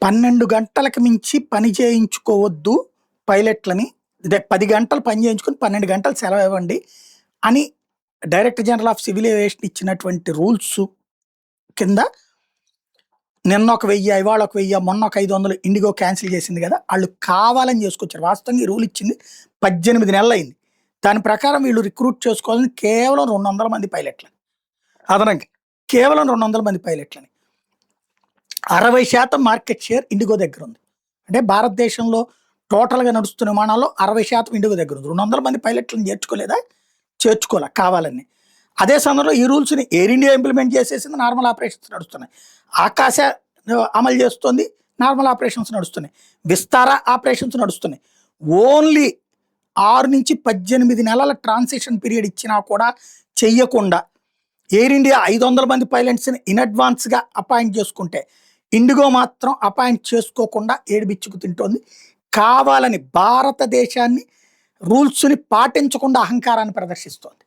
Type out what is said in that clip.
12 గంటలకు మించి పని చేయించుకోవద్దు పైలట్‌లని. 10 గంటలు పని చేయించుకొని 12 గంటలు సెలవివ్వండి అని director general of civil aviation ఇచ్చినటువంటి రూల్స్ కింద నిన్న ఒక 1000, ఇవాళ ఒక 1000, మొన్న ఒక 500 ఇండిగో క్యాన్సిల్ చేసింది కదా! ఆళ్ళు కావాలని చేసుకొచ్చారు. వాస్తవంగా ఈ రూల్ ఇచ్చింది 18 నెలలయింది. దాని ప్రకారం వీళ్ళు రిక్రూట్ చేసుకోవాలని కేవలం 200 మంది పైలట్‌లని. అదనంగా కేవలం 200 మంది పైలట్‌లని. 60% మార్కెట్ షేర్ ఇండిగో దగ్గరుంది. అంటే భారతదేశంలో టోటల్‌గా నడుస్తున్న విమానాల్లో 60% ఇండిగో దగ్గరుంది. 200 మంది పైలట్‌లని చేర్చుకోలేదా? చేర్చుకోలా కావాలని. అదే సమయంలో ఈ రూల్స్‌ని ఎయిర్ ఇండియా ఇంప్లిమెంట్ చేసేసింది. నార్మల్ ఆపరేషన్స్ నడుస్తున్నాయి. ఆకాశ అమలు చేస్తోంది. నార్మల్ ఆపరేషన్స్ నడుస్తున్నాయి. విస్తార ఆపరేషన్స్ నడుస్తున్నాయి. ఓన్లీ 6-18 నెలల ట్రాన్సిషన్ పీరియడ్ ఇచ్చినా కూడా చెయ్యకుండా ఎయిర్ ఇండియా 500 మంది పైలట్స్‌ని ఇన్ అడ్వాన్స్‌గా అపాయింట్ చేసుకుంటే, ఇండిగో మాత్రం అపాయింట్ చేసుకోకుండా ఏడిపిచ్చుకు తింటోంది. కావాలని భారతదేశాన్ని రూల్స్‌ని పాటించకుండా అహంకారాన్ని ప్రదర్శిస్తోంది.